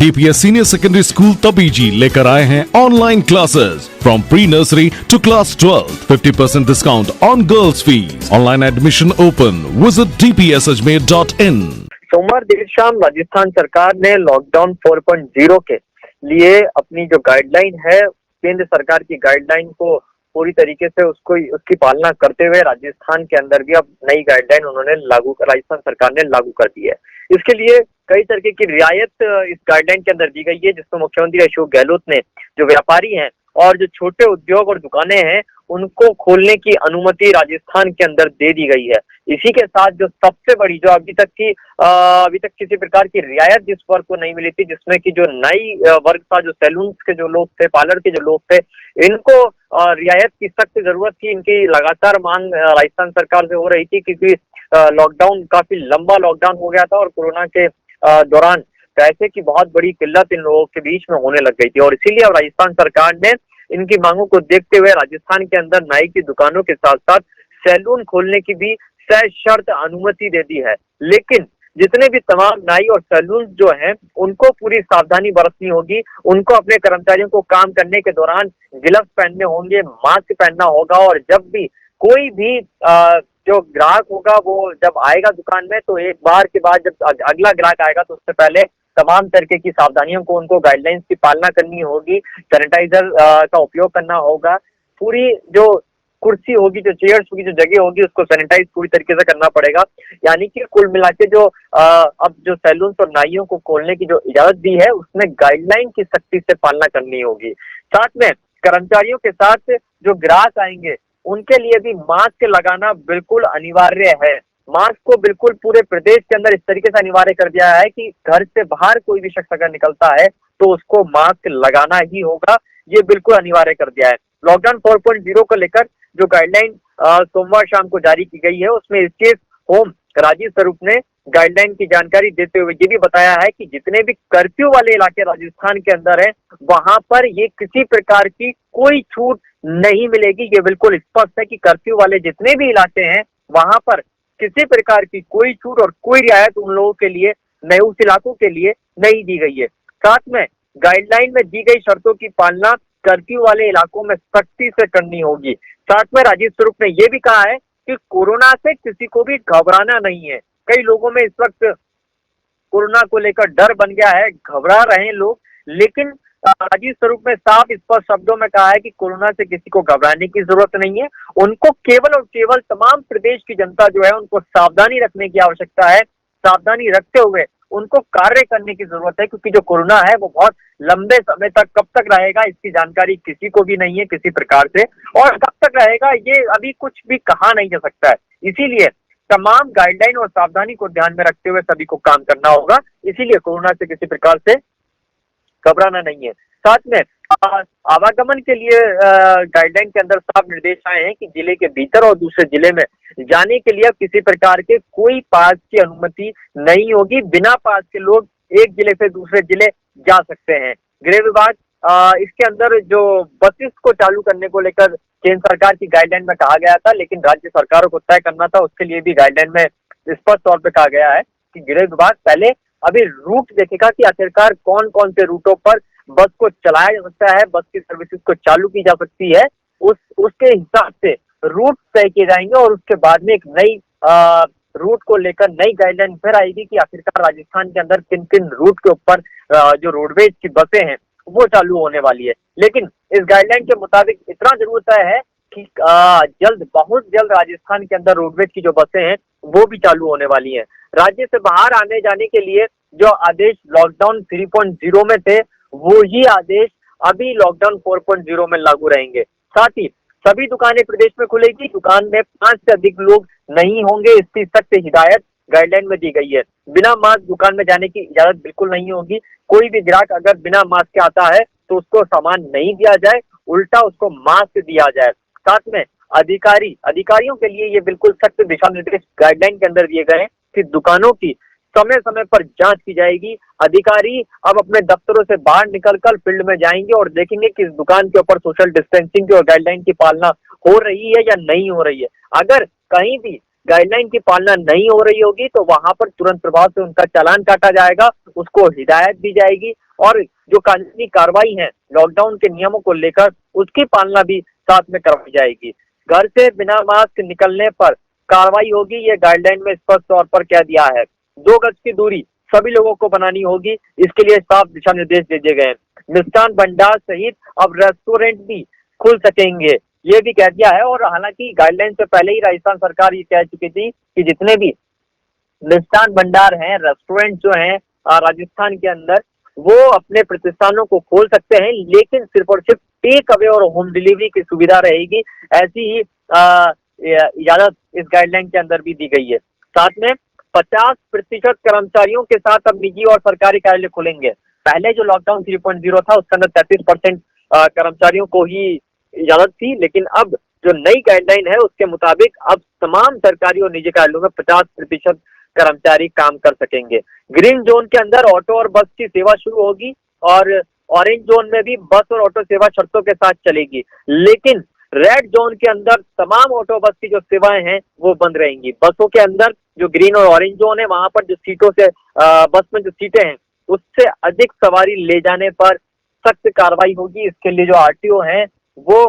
DPS senior secondary school Tabiji लेकर आए हैं online classes from pre nursery to class 12, 50% discount on girls fees. Online admission open. Visit dpsajmer.in। सोमवार देर शाम राजस्थान सरकार ने लॉकडाउन 4.0 के लिए अपनी जो गाइडलाइन है, केंद्र सरकार की गाइडलाइन को पूरी तरीके से उसकी पालना करते हुए राजस्थान के अंदर भी अब नई गाइडलाइन राजस्थान सरकार ने लागू कर दी है। इसके लिए कई तरीके की रियायत इस गाइडलाइन के अंदर दी गई है, जिसमें मुख्यमंत्री अशोक गहलोत ने जो व्यापारी हैं और जो छोटे उद्योग और दुकानें हैं उनको खोलने की अनुमति राजस्थान के अंदर दे दी गई है। इसी के साथ जो सबसे बड़ी, जो अभी तक किसी प्रकार की रियायत जिस वर्ग को नहीं मिली थी, जिसमें कि जो नई वर्ग था, जो सैलून के जो लोग थे, पार्लर के जो लोग थे, इनको रियायत की सख्त जरूरत थी। इनकी लगातार मांग राजस्थान सरकार से हो रही थी, क्योंकि लॉकडाउन, काफी लंबा लॉकडाउन हो गया था और कोरोना के दौरान पैसे की बहुत बड़ी किल्लत इन लोगों के बीच में होने लग गई थी। और इसीलिए अब राजस्थान सरकार ने इनकी मांगों को देखते हुए राजस्थान के अंदर नाई की दुकानों के साथ साथ सैलून खोलने की भी सशर्त अनुमति दे दी है। लेकिन जितने भी तमाम नाई और सैलून जो हैं उनको पूरी सावधानी बरतनी होगी। उनको अपने कर्मचारियों को काम करने के दौरान ग्लव्स पहनने होंगे, मास्क पहनना होगा, और जब भी कोई भी जो ग्राहक होगा वो जब आएगा दुकान में, तो एक बार के बाद जब अगला ग्राहक आएगा तो उससे पहले तमाम तरीके की सावधानियों को, उनको गाइडलाइंस की पालना करनी होगी। सैनिटाइजर का उपयोग करना होगा। पूरी जो कुर्सी होगी, जो चेयर्स होगी, जो जगह होगी, उसको सैनिटाइज पूरी तरीके से करना पड़ेगा। यानी कि कुल मिला के जो अब जो सैलून और नाइयों को खोलने की जो इजाजत दी है, उसमें गाइडलाइन की सख्ती से पालना करनी होगी। साथ में कर्मचारियों के साथ जो ग्राहक आएंगे उनके लिए भी मास्क लगाना बिल्कुल अनिवार्य है। मास्क को बिल्कुल पूरे प्रदेश के अंदर इस तरीके से अनिवार्य कर दिया है कि घर से बाहर कोई भी शख्स अगर निकलता है तो उसको मास्क लगाना ही होगा। ये बिल्कुल अनिवार्य कर दिया है। लॉकडाउन 4.0 को लेकर जो गाइडलाइन सोमवार शाम को जारी की गई है, उसमें इसके होम राजीव स्वरूप ने गाइडलाइन की जानकारी देते हुए ये भी बताया है कि जितने भी कर्फ्यू वाले इलाके राजस्थान के अंदर है, वहां पर ये किसी प्रकार की कोई छूट नहीं मिलेगी। ये बिल्कुल स्पष्ट है कि कर्फ्यू वाले जितने भी इलाके हैं वहां पर किसी प्रकार की कोई छूट और कोई रियायत उन लोगों के लिए, नए उस इलाकों के लिए नहीं दी गई है। साथ में गाइडलाइन में दी गई शर्तों की पालना कर्फ्यू वाले इलाकों में सख्ती से करनी होगी। साथ में राजीव स्वरूप ने यह भी कहा है कि कोरोना से किसी को भी घबराना नहीं है। कई लोगों में इस वक्त कोरोना को लेकर डर बन गया है, घबरा रहे हैं लोग, लेकिन राजीव स्वरूप ने साफ स्पष्ट शब्दों में कहा है कि कोरोना से किसी को घबराने की जरूरत नहीं है। उनको केवल और केवल तमाम प्रदेश की जनता जो है उनको सावधानी रखने की आवश्यकता है। सावधानी रखते हुए उनको कार्य करने की जरूरत है, क्योंकि जो कोरोना है वो बहुत लंबे समय तक, कब तक रहेगा इसकी जानकारी किसी को भी नहीं है किसी प्रकार से, और कब तक रहेगा ये अभी कुछ भी कहा नहीं जा सकता है। इसीलिए तमाम गाइडलाइन और सावधानी को ध्यान में रखते हुए सभी को काम करना होगा। इसीलिए कोरोना से किसी प्रकार से घबराना नहीं है। साथ में आवागमन के लिए गाइडलाइन के अंदर साफ निर्देश आए हैं कि जिले के भीतर और दूसरे जिले में जाने के लिए अब किसी प्रकार के कोई पास की अनुमति नहीं होगी। बिना पास के लोग एक जिले से दूसरे जिले जा सकते हैं। गृह विभाग इसके अंदर जो बसेस को चालू करने को लेकर केंद्र सरकार की गाइडलाइन में कहा गया था, लेकिन राज्य सरकारों को तय करना था। उसके लिए भी गाइडलाइन में स्पष्ट तौर पर कहा गया है कि गृह विभाग पहले अभी रूट देखेगा कि आखिरकार कौन कौन से रूटों पर बस को चलाया जा सकता है, बस की सर्विसेज को चालू की जा सकती है। उसके हिसाब से रूट तय किए जाएंगे और उसके बाद में एक नई रूट को लेकर नई गाइडलाइन फिर आएगी कि आखिरकार राजस्थान के अंदर किन किन रूट के ऊपर जो रोडवेज की बसें हैं वो चालू होने वाली है। लेकिन इस गाइडलाइन के मुताबिक इतना जरूर तय है कि बहुत जल्द राजस्थान के अंदर रोडवेज की जो बसें हैं वो भी चालू होने वाली हैं। राज्य से बाहर आने जाने के लिए जो आदेश लॉकडाउन 3.0 में थे, वो ही आदेश अभी लॉकडाउन 4.0 में लागू रहेंगे। साथ ही सभी दुकानें प्रदेश में खुलेगी। दुकान में 5 से अधिक लोग नहीं होंगे, इसकी सख्त हिदायत गाइडलाइन में दी गई है। बिना मास्क दुकान में जाने की इजाजत बिल्कुल नहीं होगी। कोई भी ग्राहक अगर बिना मास्क के आता है तो उसको सामान नहीं दिया जाए, उल्टा उसको मास्क दिया जाए। साथ में अधिकारियों के लिए ये बिल्कुल सख्त दिशा निर्देश गाइडलाइन के अंदर दिए गए हैं कि दुकानों की समय समय पर जांच की जाएगी। अधिकारी अब अपने दफ्तरों से बाहर निकलकर फील्ड में जाएंगे और देखेंगे कि इस दुकान के ऊपर सोशल डिस्टेंसिंग की और गाइडलाइन की पालना हो रही है या नहीं हो रही है। अगर कहीं भी गाइडलाइन की पालना नहीं हो रही होगी तो वहां पर तुरंत प्रभाव से उनका चालान काटा जाएगा, उसको हिदायत दी जाएगी और जो कानूनी कार्रवाई है लॉकडाउन के नियमों को लेकर उसकी पालना भी साथ में करवाई जाएगी। घर से बिना मास्क निकलने पर कार्रवाई होगी, ये गाइडलाइन में स्पष्ट तौर पर कह दिया है। 2 गज की दूरी सभी लोगों को बनानी होगी, इसके लिए साफ दिशा निर्देश दे दिए गए हैं। मिष्ठान भंडार सहित अब रेस्टोरेंट भी खुल सकेंगे, ये भी कह दिया है। और हालांकि गाइडलाइन से पहले ही राजस्थान सरकार ये कह चुकी थी कि जितने भी मिष्ठान भंडार हैं, रेस्टोरेंट जो हैं राजस्थान के अंदर, वो अपने प्रतिष्ठानों को खोल सकते हैं, लेकिन सिर्फ और सिर्फ टेक अवे और होम डिलीवरी की सुविधा रहेगी। ऐसी ही इजाजत इस गाइडलाइन के अंदर भी दी गई है। साथ में 50% कर्मचारियों के साथ अब निजी और सरकारी कार्यालय खुलेंगे। पहले जो लॉकडाउन 3.0 था उसके अंदर 33% कर्मचारियों को ही इजाजत थी, लेकिन अब जो नई गाइडलाइन है उसके मुताबिक अब तमाम सरकारी और निजी कार्यालयों में 50% कर्मचारी काम कर सकेंगे। ग्रीन जोन के अंदर ऑटो और बस की सेवा शुरू होगी और ऑरेंज जोन में भी बस और ऑटो सेवा शर्तों के साथ चलेगी, लेकिन रेड जोन के अंदर तमाम ऑटो बस की जो सेवाएं हैं वो बंद रहेंगी। बसों के अंदर जो ग्रीन और ऑरेंज जोन है वहां पर जो सीटों से बस में जो सीटें हैं उससे अधिक सवारी ले जाने पर सख्त कार्रवाई होगी। इसके लिए जो आरटीओ हैं वो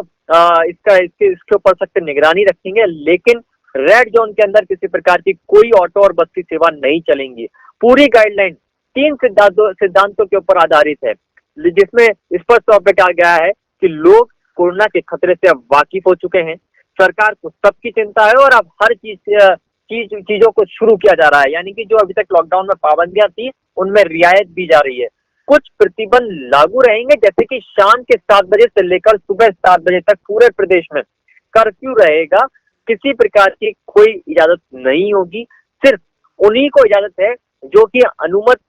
इसके ऊपर सख्त निगरानी रखेंगे, लेकिन रेड जोन के अंदर किसी प्रकार की कोई ऑटो और बस की सेवा नहीं चलेंगी। पूरी गाइडलाइन 3 सिद्धांतों के ऊपर आधारित है, जिसमें स्पष्ट तौर पर कहा गया है कि लोग कोरोना के खतरे से अब वाकिफ हो चुके हैं, सरकार को सबकी चिंता है और अब हर चीजों को शुरू किया जा रहा है, यानी कि जो अभी तक लॉकडाउन में पाबंदियां थी उनमें रियायत दी जा रही है। कुछ प्रतिबंध लागू रहेंगे, जैसे कि शाम के 7 बजे से लेकर सुबह 7 बजे तक पूरे प्रदेश में कर्फ्यू रहेगा। किसी प्रकार की कोई इजाजत नहीं होगी, सिर्फ उन्हीं को इजाजत है जो कि अनुमत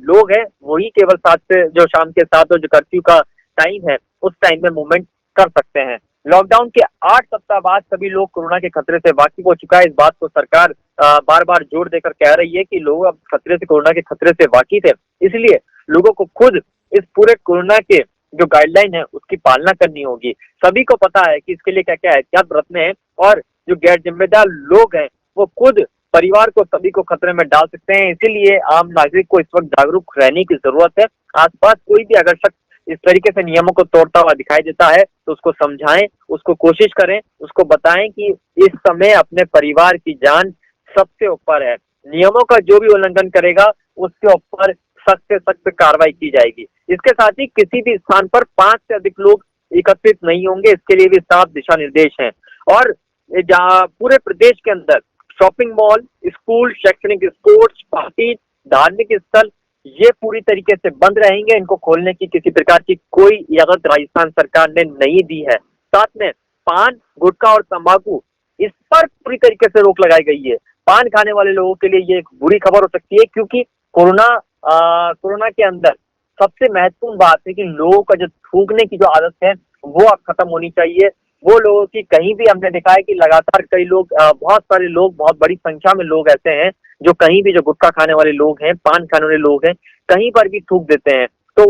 लोग हैं, वही केवल 7 से जो शाम के 7 और जो कर्फ्यू का टाइम है उस टाइम में मूवमेंट कर सकते हैं। लॉकडाउन के 8 सप्ताह बाद सभी लोग कोरोना के खतरे से वाकिफ हो चुका है। इस बात को सरकार बार बार जोर देकर कह रही है कि लोग अब कोरोना के खतरे से वाकिफ है, इसलिए लोगों को खुद इस पूरे कोरोना के जो गाइडलाइन है उसकी पालना करनी होगी। सभी को पता है कि इसके लिए क्या क्या एहतियात बरतने हैं और जो गैर जिम्मेदार लोग हैं वो खुद परिवार को सभी को खतरे में डाल सकते हैं। इसीलिए आम नागरिक को इस वक्त जागरूक रहने की जरूरत है। आसपास कोई भी अगर शख्स इस तरीके से नियमों को तोड़ता हुआ दिखाई देता है तो उसको समझाएं, उसको कोशिश करें, उसको बताएं कि इस समय अपने परिवार की जान सबसे ऊपर है। नियमों का जो भी उल्लंघन करेगा उसके ऊपर सख्त से सख्त कार्रवाई की जाएगी। इसके साथ ही किसी भी स्थान पर 5 से अधिक लोग एकत्रित नहीं होंगे, इसके लिए भी साफ दिशा निर्देश हैं। और जहाँ पूरे प्रदेश के अंदर शॉपिंग मॉल, स्कूल, शैक्षणिक, स्पोर्ट्स, पार्टी, धार्मिक स्थल ये पूरी तरीके से बंद रहेंगे। इनको खोलने की किसी प्रकार की कोई इजाजत राजस्थान सरकार ने नहीं दी है। साथ में पान, गुटखा और तंबाकू इस पर पूरी तरीके से रोक लगाई गई है। पान खाने वाले लोगों के लिए ये एक बुरी खबर हो सकती है, क्योंकि कोरोना के अंदर सबसे महत्वपूर्ण बात है कि लोगों का जो थूकने की जो आदत है वो अब खत्म होनी चाहिए। वो लोगों की कहीं भी हमने देखा है कि लगातार कई लोग बहुत सारे लोग, बहुत बड़ी संख्या में लोग ऐसे हैं जो कहीं भी, जो गुटखा खाने वाले लोग हैं, पान खाने वाले लोग हैं, कहीं पर भी थूक देते हैं। तो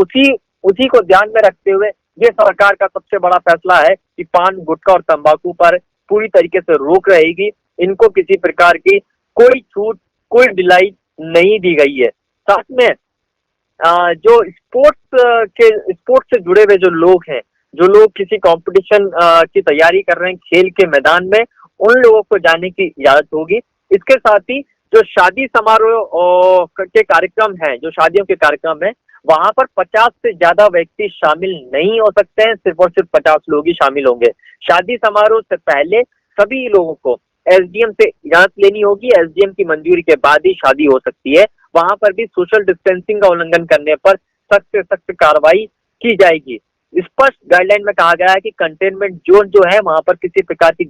उसी को ध्यान में रखते हुए ये सरकार का सबसे बड़ा फैसला है कि पान, गुटखा और तंबाकू पर पूरी तरीके से रोक रहेगी। इनको किसी प्रकार की कोई छूट, कोई ढिलाई नहीं दी गई है। साथ में जो स्पोर्ट्स से जुड़े हुए जो लोग हैं, जो लोग किसी कंपटीशन की तैयारी कर रहे हैं खेल के मैदान में, उन लोगों को जाने की इजाजत होगी। इसके साथ ही जो शादी समारोह के कार्यक्रम हैं, जो शादियों के कार्यक्रम है, वहां पर 50 से ज्यादा व्यक्ति शामिल नहीं हो सकते हैं, सिर्फ और सिर्फ 50 लोग ही शामिल होंगे। शादी समारोह से पहले सभी लोगों को एसडीएम से इजाजत लेनी होगी। एसडीएम की मंजूरी के बाद ही शादी हो सकती है। वहां पर भी सोशल डिस्टेंसिंग का उल्लंघन करने पर सख्त से सख्त कार्रवाई की जाएगी। स्पष्ट गाइडलाइन में कहा गया है कि कंटेनमेंट जोन जो है वहां पर किसी प्रकार की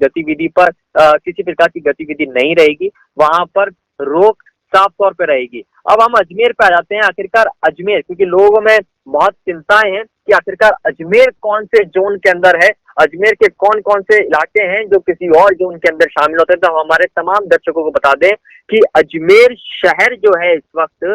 गतिविधि नहीं रहेगी, वहां पर रोक साफ तौर पे रहेगी। अब हम अजमेर पे आ जाते हैं। आखिरकार अजमेर, क्योंकि लोगों में बहुत चिंताएं हैं कि आखिरकार अजमेर कौन से जोन के अंदर है, अजमेर के कौन कौन से इलाके हैं जो किसी और जोन के अंदर शामिल होते हैं। तो हमारे तमाम दर्शकों को बता दें कि अजमेर शहर जो है इस वक्त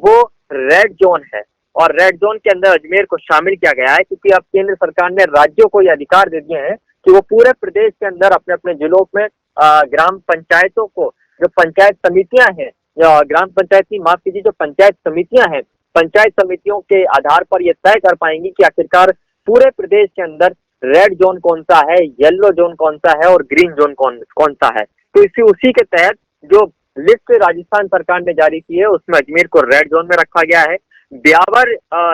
वो रेड जोन है और रेड जोन के अंदर अजमेर को शामिल किया गया है, क्योंकि अब केंद्र सरकार ने राज्यों को यह अधिकार दे दिए हैं कि वो पूरे प्रदेश के अंदर अपने अपने जिलों में ग्राम पंचायतों को जो पंचायत समितियां हैं, या ग्राम पंचायत की, माफ कीजिए, जो पंचायत समितियां हैं, पंचायत समितियों के आधार पर यह तय कर पाएंगी कि आखिरकार पूरे प्रदेश के अंदर रेड जोन कौन सा है, येलो जोन कौन सा है और ग्रीन जोन कौन सा है। तो उसी के तहत जो लिस्ट राजस्थान सरकार ने जारी की है उसमें अजमेर को रेड जोन में रखा गया है, ब्यावर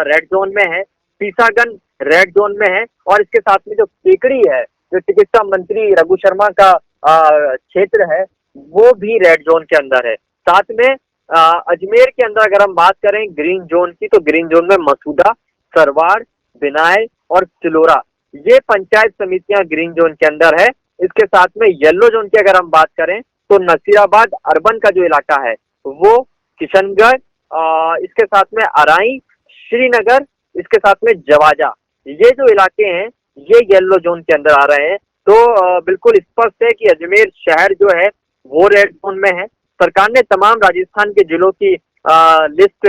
रेड जोन में है, सीसागंज रेड जोन में है, और इसके साथ में जो केकड़ी है, जो चिकित्सा मंत्री रघु शर्मा का क्षेत्र है, वो भी रेड जोन के अंदर है। साथ में अजमेर के अंदर अगर हम बात करें ग्रीन जोन की, तो ग्रीन जोन में मसूदा, सरवाड़, बिनाय और चिलोरा, ये पंचायत समितियां ग्रीन जोन के अंदर है। इसके साथ में येलो जोन की अगर हम बात करें तो नसीराबाद अर्बन का जो इलाका है वो किशनगढ़, इसके साथ में अराई, श्रीनगर, इसके साथ में जवाजा, ये जो इलाके हैं ये येलो जोन के अंदर आ रहे हैं। तो बिल्कुल स्पष्ट है कि अजमेर शहर जो है वो रेड जोन में है। सरकार ने तमाम राजस्थान के जिलों की लिस्ट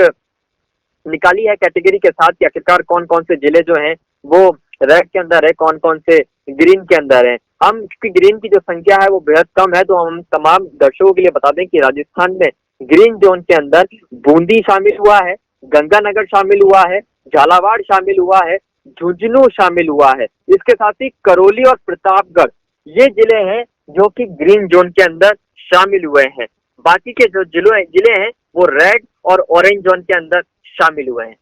निकाली है कैटेगरी के साथ कि आखिरकार कौन कौन से जिले जो हैं वो रेड के अंदर है, कौन कौन से ग्रीन के अंदर है। हम क्योंकि ग्रीन की जो संख्या है वो बेहद कम है, तो हम तमाम दर्शकों के लिए बता दें कि राजस्थान में ग्रीन जोन के अंदर बूंदी शामिल हुआ है, गंगानगर शामिल हुआ है, झालावाड़ शामिल हुआ है, झुंझुनू शामिल हुआ है। इसके साथ ही करौली और प्रतापगढ़ ये जिले हैं जो कि ग्रीन जोन के अंदर शामिल हुए हैं। बाकी के जो जिले हैं वो रेड और ऑरेंज जोन के अंदर शामिल हुए हैं।